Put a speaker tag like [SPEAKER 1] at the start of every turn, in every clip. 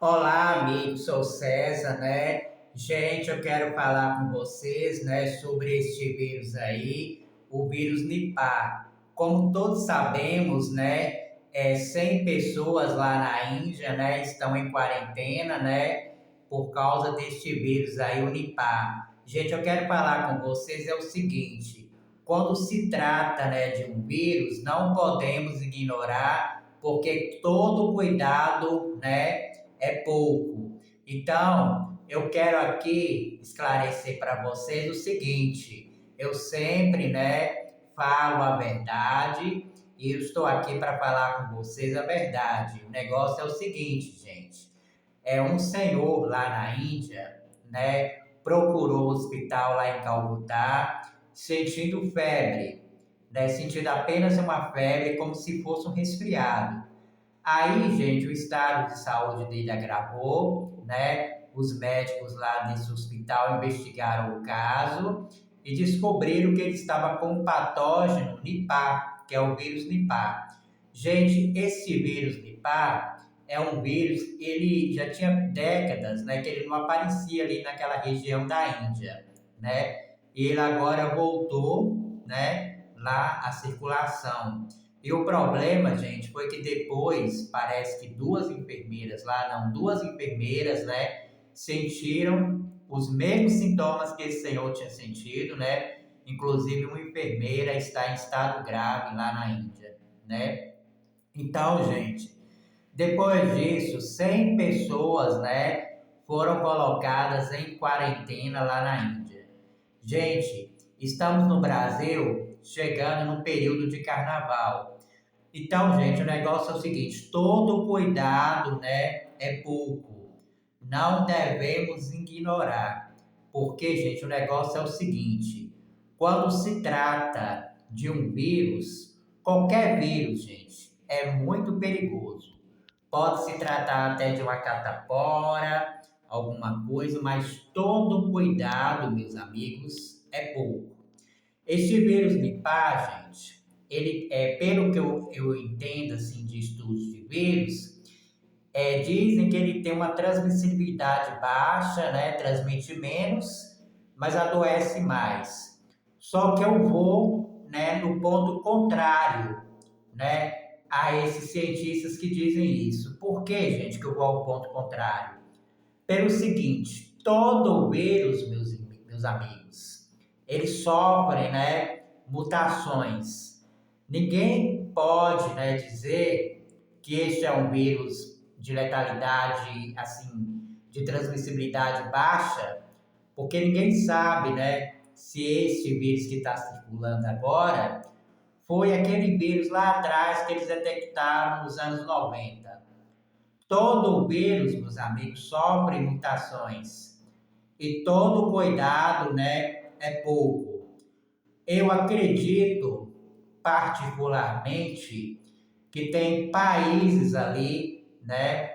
[SPEAKER 1] Olá, amigos, sou César, né? Gente, eu quero falar com vocês, né, sobre este vírus aí, o vírus Nipah. Como todos sabemos, né, 100 pessoas lá na Índia, né, estão em quarentena, né, por causa deste vírus aí, o Nipah. Gente, eu quero falar com vocês é o seguinte: quando se trata, né, de um vírus, não podemos ignorar, porque todo cuidado, né, é pouco. Então, eu quero aqui esclarecer para vocês o seguinte: eu sempre, né, falo a verdade e eu estou aqui para falar com vocês a verdade. O negócio é o seguinte, gente: é um senhor lá na Índia, né, procurou o hospital lá em Calcutá, sentindo febre, né, sentindo apenas uma febre como se fosse um resfriado. Aí, gente, o estado de saúde dele agravou, né? Os médicos lá desse hospital investigaram o caso e descobriram que ele estava com um patógeno Nipah, que é o vírus Nipah. Gente, esse vírus Nipah é um vírus, ele já tinha décadas, né, que ele não aparecia ali naquela região da Índia, né? E ele agora voltou, né, lá à circulação. E o problema, gente, foi que depois parece que duas enfermeiras lá, não, duas enfermeiras, né, sentiram os mesmos sintomas que esse senhor tinha sentido, né? Inclusive uma enfermeira está em estado grave lá na Índia, né? Então, gente, depois disso, 100 pessoas, né, foram colocadas em quarentena lá na Índia. Gente, estamos no Brasil chegando no período de carnaval. Então, gente, o negócio é o seguinte: todo cuidado, né, é pouco. Não devemos ignorar. Porque, gente, o negócio é o seguinte: quando se trata de um vírus, qualquer vírus, gente, é muito perigoso. Pode se tratar até de uma catapora, alguma coisa, mas todo cuidado, meus amigos, é pouco. Este vírus Nipah, gente, ele pelo que eu entendo assim de estudos de vírus, dizem que ele tem uma transmissibilidade baixa, né? Transmite menos, mas adoece mais. Só que eu vou, né, no ponto contrário, né, a esses cientistas que dizem isso. Por que, gente, que eu vou ao ponto contrário? Pelo seguinte: todo vírus, meus amigos, eles sofrem, né, mutações. Ninguém pode, né, dizer que este é um vírus de letalidade, assim, de transmissibilidade baixa, porque ninguém sabe, né, se este vírus que está circulando agora foi aquele vírus lá atrás que eles detectaram nos anos 90. Todo vírus, meus amigos, sofre mutações e todo cuidado, né, é pouco. Eu acredito particularmente que tem países ali, né,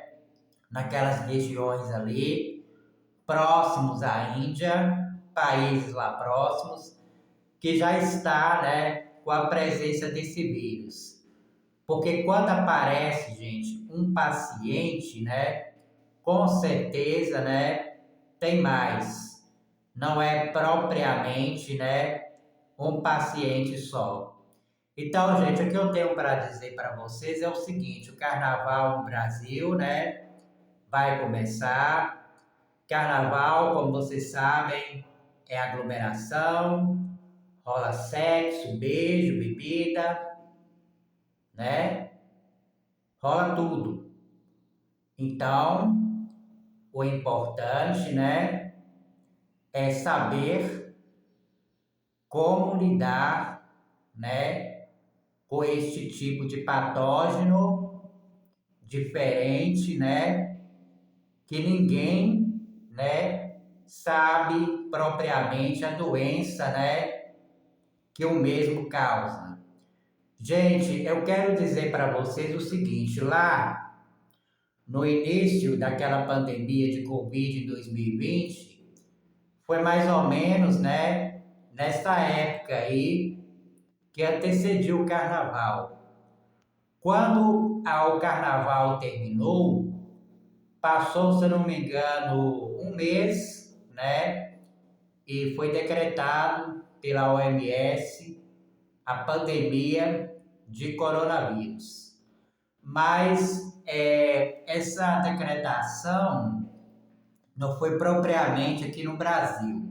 [SPEAKER 1] naquelas regiões ali, próximos à Índia, países lá próximos, que já está, né, com a presença desse vírus. Porque quando aparece, gente, um paciente, né, com certeza, né, tem mais. Não é propriamente, né, um paciente só. Então, gente, o que eu tenho para dizer para vocês é o seguinte: o carnaval no Brasil, né, vai começar. Carnaval, como vocês sabem, é aglomeração, rola sexo, beijo, bebida, né? Rola tudo. Então, o importante, né, é saber como lidar, né, com este tipo de patógeno diferente, né, que ninguém, né, sabe propriamente a doença, né, que o mesmo causa. Gente, eu quero dizer para vocês o seguinte: lá no início daquela pandemia de Covid em 2020, foi mais ou menos, né, nessa época aí que antecediu o carnaval. Quando o carnaval terminou, Passou, se eu não me engano, um mês, né? E foi decretado pela OMS a pandemia de coronavírus. Mas essa decretação não foi propriamente aqui no Brasil,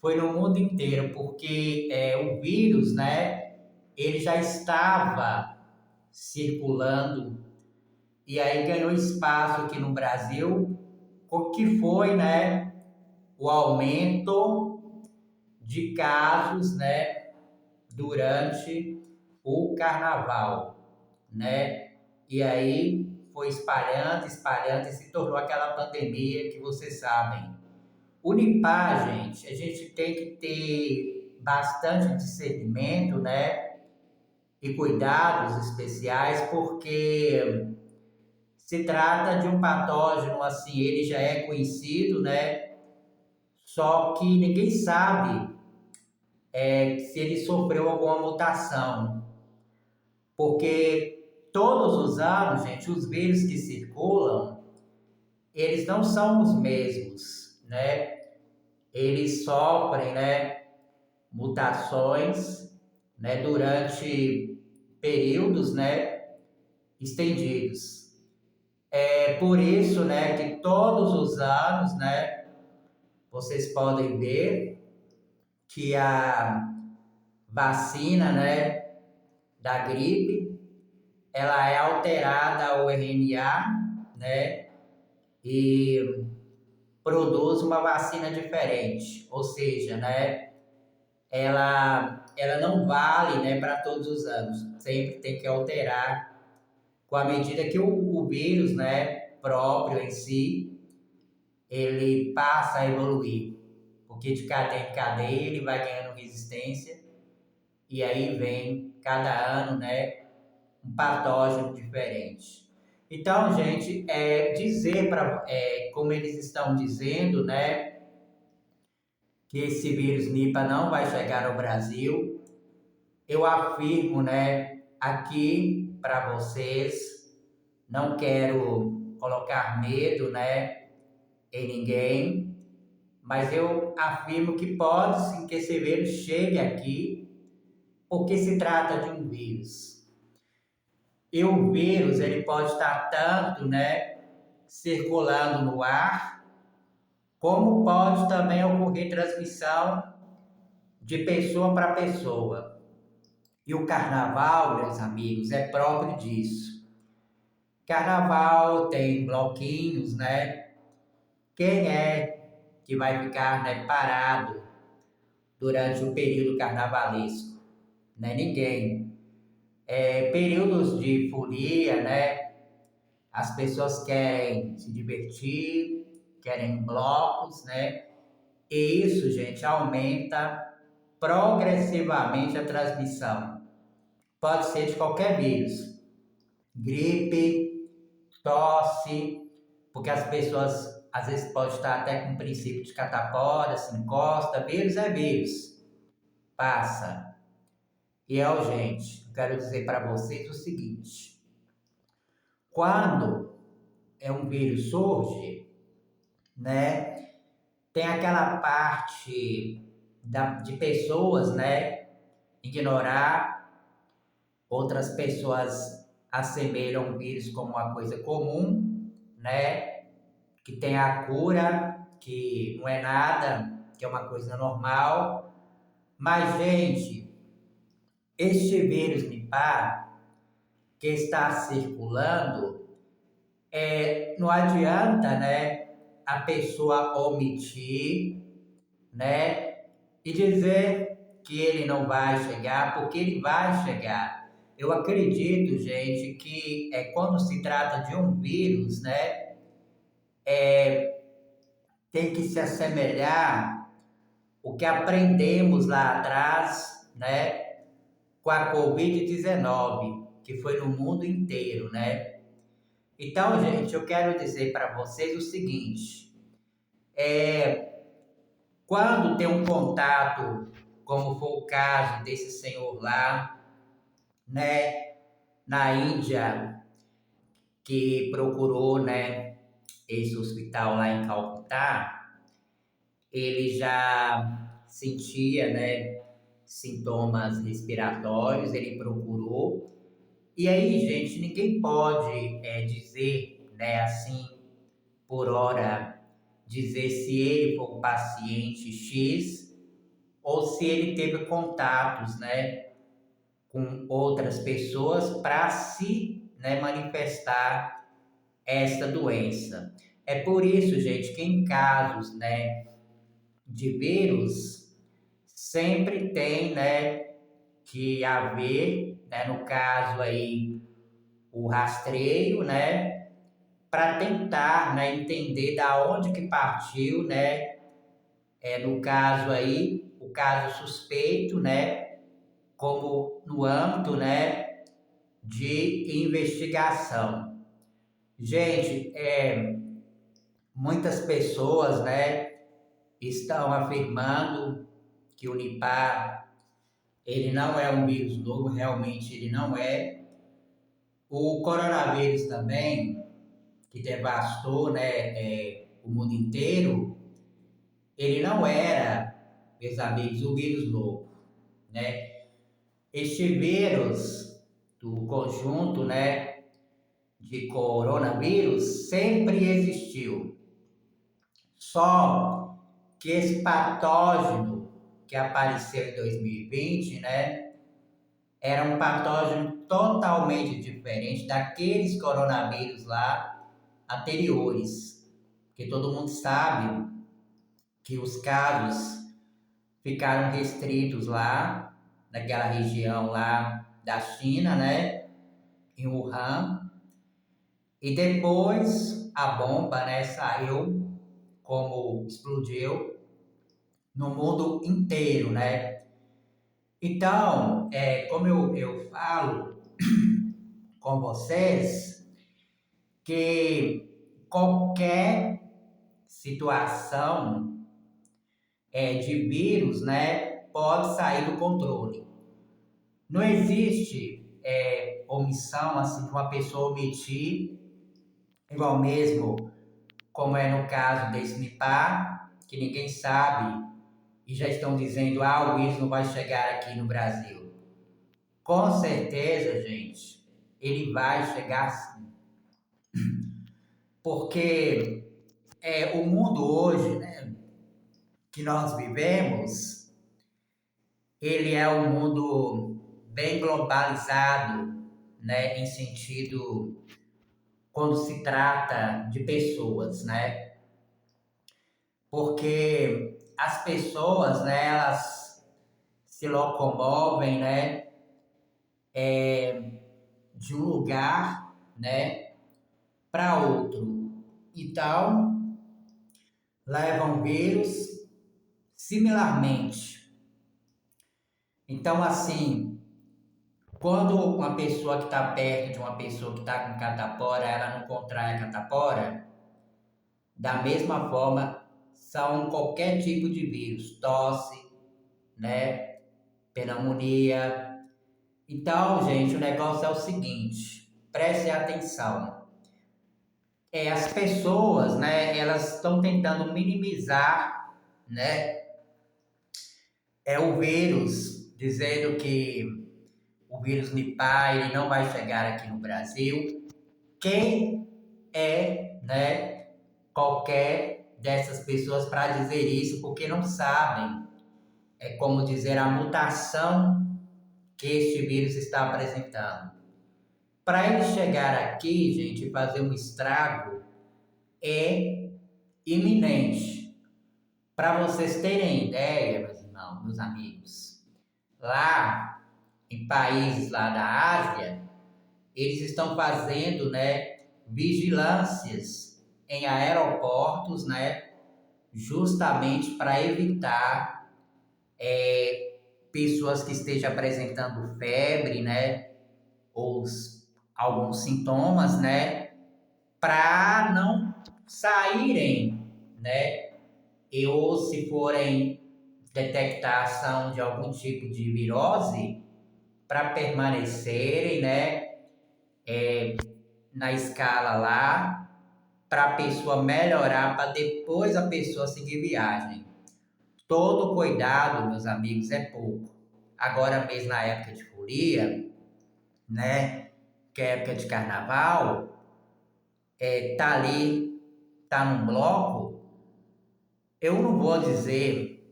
[SPEAKER 1] foi no mundo inteiro, porque o vírus, né, ele já estava circulando e aí ganhou espaço aqui no Brasil, o que foi, né, o aumento de casos, né, durante o carnaval, né? E aí foi espalhando, espalhando e se tornou aquela pandemia que vocês sabem. O Nipah, gente, a gente tem que ter bastante discernimento, né? E cuidados especiais, porque se trata de um patógeno, assim, ele já é conhecido, né? Só que ninguém sabe se ele sofreu alguma mutação. Porque todos os anos, gente, os vírus que circulam, eles não são os mesmos, né? Eles sofrem, né, mutações, né, durante períodos, né, estendidos. É por isso, né, que todos os anos, né, vocês podem ver que a vacina, né, da gripe, ela é alterada o RNA, né, e produz uma vacina diferente, ou seja, né, ela não vale, né, para todos os anos, sempre tem que alterar com a medida que o vírus, né, próprio em si, ele passa a evoluir, porque de cadeia em cadeia ele vai ganhando resistência e aí vem cada ano, né, um patógeno diferente. Então, gente, dizer para, como eles estão dizendo, né, que esse vírus Nipah não vai chegar ao Brasil, eu afirmo, né, aqui para vocês, não quero colocar medo, né, em ninguém, mas eu afirmo que pode sim que esse vírus chegue aqui, porque se trata de um vírus. E o vírus, ele pode estar tanto, né, circulando no ar, como pode também ocorrer transmissão de pessoa para pessoa. E o carnaval, meus amigos, é próprio disso. Carnaval tem bloquinhos, né? Quem é que vai ficar, né, parado durante o período carnavalesco? Não é ninguém. Períodos de folia, né? As pessoas querem se divertir, querem blocos, né? E isso, gente, aumenta progressivamente a transmissão. Pode ser de qualquer vírus, gripe, tosse, porque as pessoas às vezes podem estar até com princípio de catapora, se encosta, vírus é vírus, passa. E é urgente. Eu quero dizer para vocês o seguinte: quando um vírus surge, né, tem aquela parte de pessoas, né, ignorar, outras pessoas assemelham o vírus como uma coisa comum, né, que tem a cura, que não é nada, que é uma coisa normal. Mas, gente, este vírus Nipah que está circulando, não adianta, né, a pessoa omitir, né, e dizer que ele não vai chegar, porque ele vai chegar. Eu acredito, gente, que quando se trata de um vírus, né, tem que se assemelhar o que aprendemos lá atrás, né, com a Covid-19, que foi no mundo inteiro, né? Então, gente, eu quero dizer para vocês o seguinte: quando tem um contato, como foi o caso desse senhor lá, né, na Índia, que procurou, né, esse hospital lá em Calcutá, ele já sentia, né, sintomas respiratórios, ele procurou. E aí, gente, ninguém pode dizer, né, assim, por hora, dizer se ele foi o paciente X ou se ele teve contatos, né, com outras pessoas para se, né, manifestar essa doença. É por isso, gente, que em casos, né, de vírus, sempre tem, né, que haver, né, no caso aí, o rastreio, né, para tentar, né, entender da onde que partiu, né, no caso aí, o caso suspeito, né, como no âmbito, né, de investigação. Gente, muitas pessoas, né, estão afirmando que o Nipah ele não é um vírus novo, realmente ele não é. O coronavírus também, que devastou, né, o mundo inteiro, ele não era, meus amigos, um vírus novo, né? Este vírus do conjunto, né, de coronavírus sempre existiu. Só que esse patógeno que apareceu em 2020, né, era um patógeno totalmente diferente daqueles coronavírus lá anteriores. Porque todo mundo sabe que os casos ficaram restritos lá, naquela região lá da China, né, em Wuhan, e depois a bomba, né, saiu como explodiu no mundo inteiro, né? Então, como eu falo com vocês, que qualquer situação de vírus, né, pode sair do controle. Não existe omissão assim de uma pessoa omitir, igual mesmo como é no caso desse Nipah, que ninguém sabe e já estão dizendo, o vírus não vai chegar aqui no Brasil. Com certeza, gente, ele vai chegar sim. Porque o mundo hoje, né, que nós vivemos, ele é um mundo bem globalizado, né, em sentido quando se trata de pessoas, né? Porque as pessoas, né, elas se locomovem, né, de um lugar, né, para outro. Então, levam vírus similarmente. Então, assim, quando uma pessoa que está perto de uma pessoa que está com catapora, ela não contrai a catapora, da mesma forma, são qualquer tipo de vírus, tosse, né, pneumonia. Então, gente, o negócio é o seguinte, preste atenção. As pessoas, né, elas estão tentando minimizar, né, o vírus, dizendo que o vírus Nipah ele não vai chegar aqui no Brasil. Quem né, qualquer dessas pessoas para dizer isso, porque não sabem, como dizer, a mutação que este vírus está apresentando. Para ele chegar aqui, gente, e fazer um estrago, é iminente. Para vocês terem ideia, meus irmãos, meus amigos, lá em países lá da Ásia, eles estão fazendo, né, vigilâncias em aeroportos, né, justamente para evitar pessoas que estejam apresentando febre, né, ou alguns sintomas, né, para não saírem, né, ou se forem detectar ação de algum tipo de virose, para permanecerem, né, na escala lá para a pessoa melhorar, para depois a pessoa seguir viagem. Todo cuidado, meus amigos, é pouco. Agora mesmo na época de folia, né, que é época de carnaval, tá ali, tá num bloco, eu não vou dizer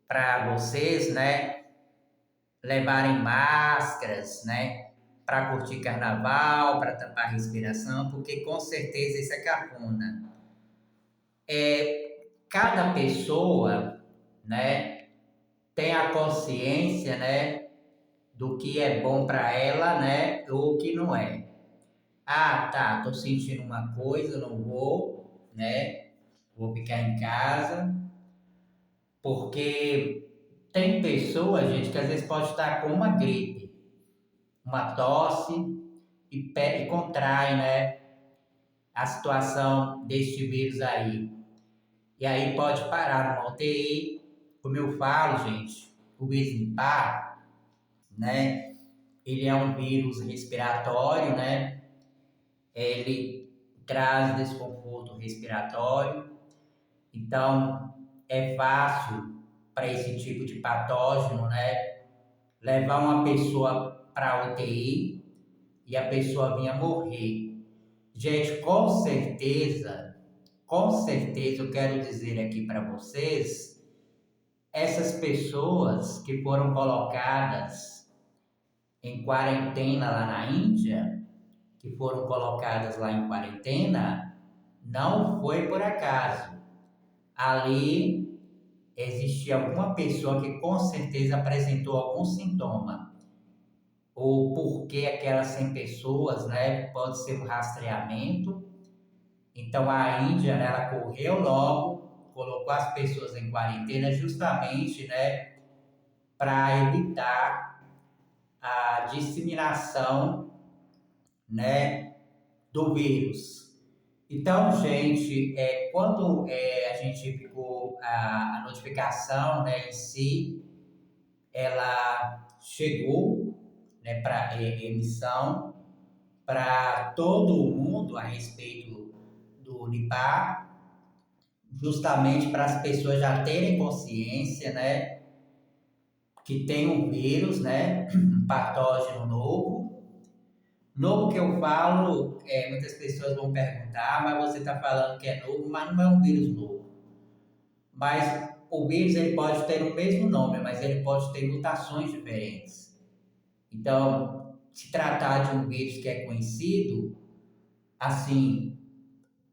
[SPEAKER 1] para vocês, né, levarem máscaras, né, para curtir carnaval, para tampar a respiração, porque com certeza isso é cafona. Cada pessoa, né, tem a consciência, né, do que é bom para ela, né, ou o que não é. Ah, tá, tô sentindo uma coisa, não vou, né, vou ficar em casa, porque tem pessoas, gente, que às vezes pode estar com uma gripe, uma tosse e contrai, né, a situação deste vírus aí. E aí pode parar numa UTI. Como eu falo, gente, o vírus Nipah, né, ele é um vírus respiratório, né, ele traz desconforto respiratório, então é fácil para esse tipo de patógeno, né, levar uma pessoa para a UTI e a pessoa vinha morrer. Gente, com certeza eu quero dizer aqui para vocês, essas pessoas que foram colocadas em quarentena lá na Índia, que foram colocadas lá em quarentena, não foi por acaso. Ali existia alguma pessoa que com certeza apresentou algum sintoma. Ou porque aquelas 100 pessoas, né, pode ser um rastreamento. Então a Índia, né, ela correu logo, colocou as pessoas em quarentena justamente, né, para evitar a disseminação, né, do vírus. Então, gente, quando a gente ficou a notificação, né, em si, ela chegou, né, para emissão para todo mundo a respeito do Nipah, justamente para as pessoas já terem consciência, né, que tem um vírus, né, um patógeno novo. Novo que eu falo, muitas pessoas vão perguntar, mas você está falando que é novo, mas não é um vírus novo. Mas o vírus ele pode ter o mesmo nome, mas ele pode ter mutações diferentes. Então, se tratar de um vírus que é conhecido, assim,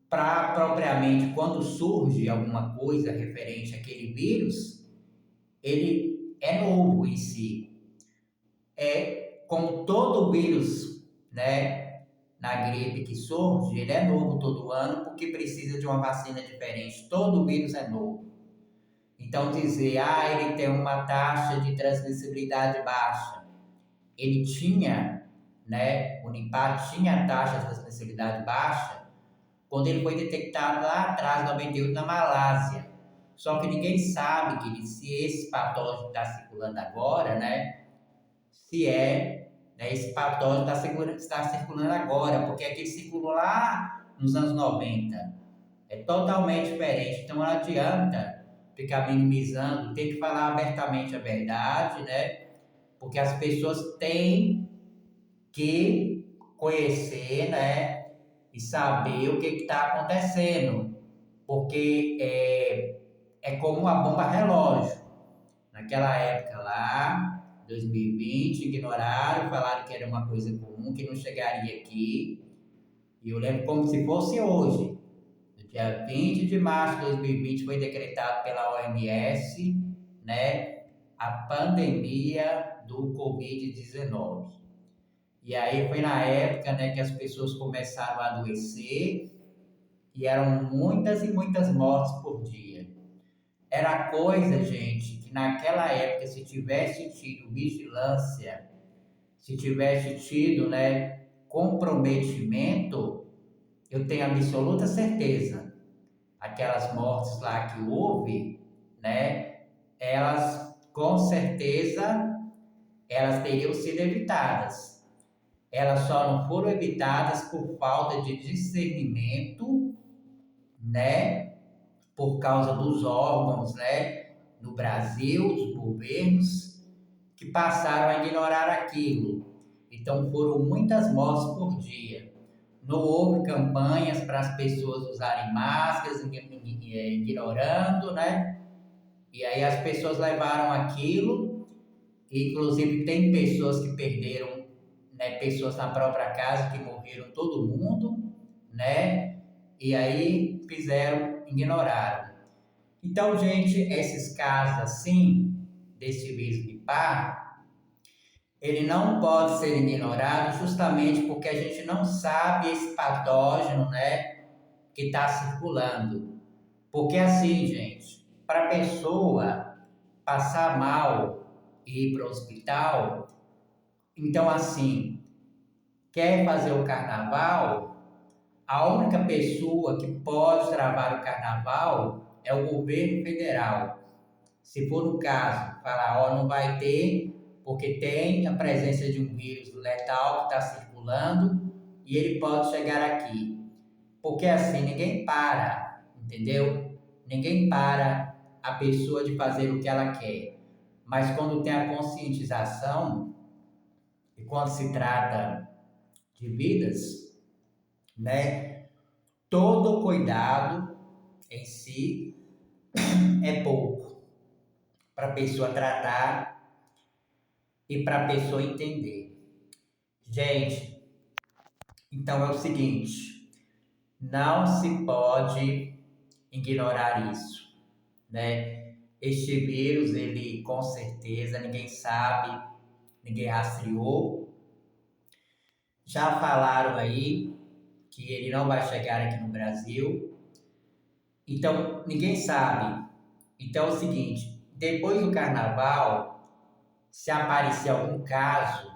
[SPEAKER 1] para propriamente quando surge alguma coisa referente àquele vírus, ele é novo em si. Como todo vírus, né, na gripe que surge, ele é novo todo ano porque precisa de uma vacina diferente. Todo vírus é novo. Então dizer, ele tem uma taxa de transmissibilidade baixa. Ele tinha, né, o Nipah tinha taxa de transmissibilidade baixa quando ele foi detectado lá atrás, em 98, na Malásia. Só que ninguém sabe que se esse patógeno está circulando agora, né, se né, esse patógeno está circulando agora, porque aquele circulou lá nos anos 90. É totalmente diferente. Então não adianta ficar minimizando, tem que falar abertamente a verdade, né? Porque as pessoas têm que conhecer, né? E saber o que está acontecendo. Porque é como uma bomba relógio. Naquela época lá, 2020, ignoraram, falaram que era uma coisa comum, que não chegaria aqui. E eu lembro como se fosse hoje. No dia 20 de março de 2020 foi decretado pela OMS, né, a pandemia do Covid-19. E aí foi na época, né, que as pessoas começaram a adoecer e eram muitas e muitas mortes por dia. Era coisa, gente, que naquela época, se tivesse tido vigilância, se tivesse tido, né, comprometimento, eu tenho absoluta certeza, aquelas mortes lá que houve, né, elas com certeza elas teriam sido evitadas. Elas só não foram evitadas por falta de discernimento né, por causa dos órgãos, né, no Brasil, dos governos, que passaram a ignorar aquilo. Então foram muitas mortes por dia. Não houve campanhas para as pessoas usarem máscaras, ignorando, né? E aí as pessoas levaram aquilo, inclusive tem pessoas que perderam, né, pessoas na própria casa que morreram todo mundo, né? E aí ignoraram. Então, gente, esses casos assim, desse vírus Nipah, ele não pode ser ignorado justamente porque a gente não sabe esse patógeno, né, que está circulando. Porque assim, gente, para a pessoa passar mal e ir para o hospital, então assim, quer fazer o carnaval, a única pessoa que pode travar o carnaval é o governo federal. Se for o caso, falar, ó, não vai ter, porque tem a presença de um vírus letal que está circulando e ele pode chegar aqui. Porque assim, ninguém para, entendeu? Ninguém para a pessoa de fazer o que ela quer. Mas quando tem a conscientização, e quando se trata de vidas, né? Todo cuidado em si é pouco para a pessoa tratar e para a pessoa entender. Gente, então é o seguinte, não se pode ignorar isso, né? Este vírus, ele com certeza ninguém sabe, ninguém rastreou. Já falaram aí que ele não vai chegar aqui no Brasil. Então, ninguém sabe. Então é o seguinte, depois do carnaval, se aparecer algum caso,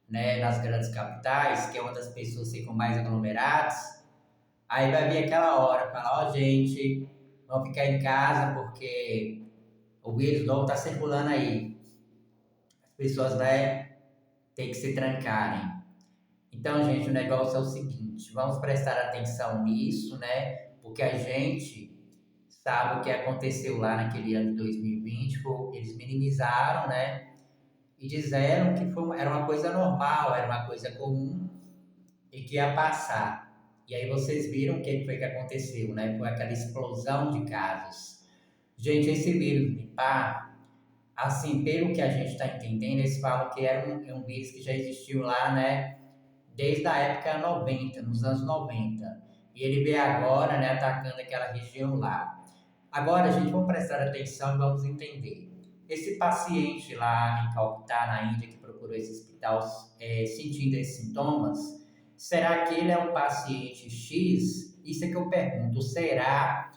[SPEAKER 1] né, nas grandes capitais, que é onde as pessoas ficam mais aglomeradas, aí vai vir aquela hora, falar, ó, gente, vamos ficar em casa porque o vírus novo está circulando aí. As pessoas, né, têm que se trancarem. Então, gente, o negócio é o seguinte, vamos prestar atenção nisso, né, porque a gente sabe o que aconteceu lá naquele ano de 2020, eles minimizaram, né, e disseram que era uma coisa normal, era uma coisa comum e que ia passar. E aí vocês viram o que foi que aconteceu, né? Foi aquela explosão de casos. Gente, esse vírus Nipah, assim, pelo que a gente está entendendo, eles falam que era um vírus que já existiu lá, né? Desde a época 90, nos anos 90. E ele veio agora, né, atacando aquela região lá. Agora, gente, vamos prestar atenção e vamos entender. Esse paciente lá em Calcutá, na Índia, que procurou esse hospital sentindo esses sintomas, será que ele é um paciente X? Isso é que eu pergunto. Será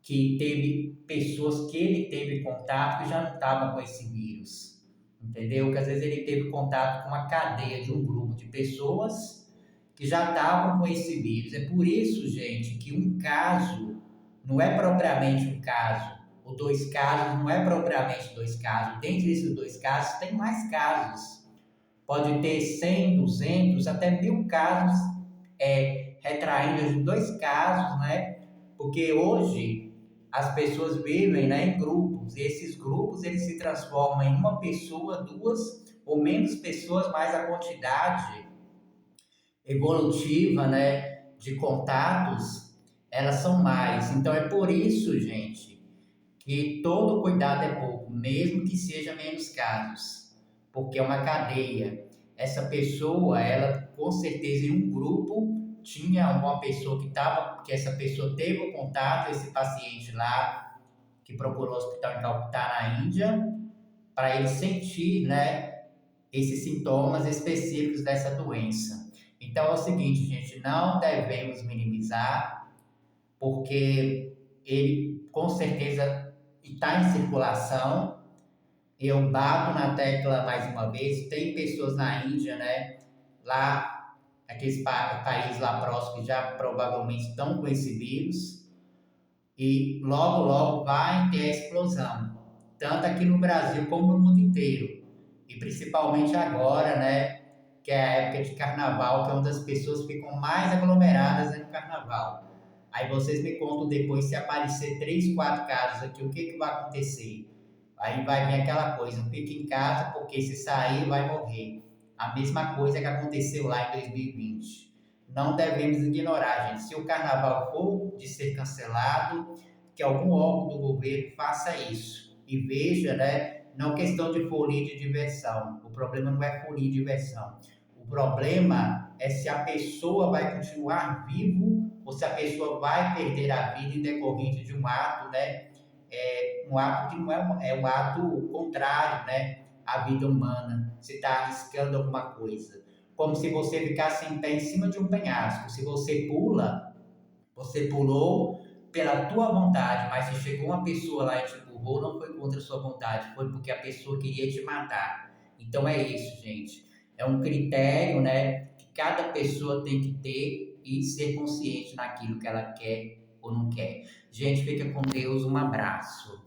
[SPEAKER 1] que teve pessoas que ele teve contato que já não estavam com esse vírus? Entendeu? Que às vezes ele teve contato com uma cadeia de um grupo de pessoas que já estavam com esse vírus. É por isso, gente, que um caso não é propriamente um caso, ou dois casos não é propriamente dois casos. Dentre esses dois casos, tem mais casos. Pode ter 100, 200, até 1000 casos retraindo de dois casos, né? Porque hoje as pessoas vivem, né, em grupos, e esses grupos eles se transformam em uma pessoa, duas ou menos pessoas, mais a quantidade evolutiva, né, de contatos, elas são mais. Então é por isso, gente, que todo cuidado é pouco, mesmo que seja menos casos, porque é uma cadeia. Essa pessoa, ela com certeza em um grupo tinha uma pessoa que essa pessoa teve o contato, esse paciente lá que procurou o hospital em Calcutá, na Índia, para ele sentir, né, esses sintomas específicos dessa doença. Então é o seguinte, gente, não devemos minimizar, porque ele com certeza está em circulação. Eu bato na tecla mais uma vez, tem pessoas na Índia, né, lá, aqueles países lá próximos que já provavelmente estão com esse vírus, e logo, logo vai ter a explosão, tanto aqui no Brasil como no mundo inteiro. E principalmente agora, né, que é a época de carnaval, que é onde as pessoas ficam mais aglomeradas no carnaval. Aí vocês me contam depois se aparecer 3, 4 casos aqui, o que que vai acontecer? Aí vai vir aquela coisa, fica em casa porque se sair vai morrer. A mesma coisa que aconteceu lá em 2020. Não devemos ignorar, gente. Se o carnaval for de ser cancelado, que algum órgão do governo faça isso. E veja, né? Não questão de folia de diversão. O problema não é folia de diversão. O problema é se a pessoa vai continuar vivo ou se a pessoa vai perder a vida em decorrente de um ato, né? Um ato que não é um ato contrário, né? À vida humana. Você está arriscando alguma coisa. Como se você ficasse em pé em cima de um penhasco. Se você pula, você pulou pela tua vontade, mas se chegou uma pessoa lá e te empurrou, não foi contra a sua vontade, foi porque a pessoa queria te matar. Então é isso, gente. É um critério, né, que cada pessoa tem que ter e ser consciente naquilo que ela quer ou não quer. Gente, fica com Deus, um abraço.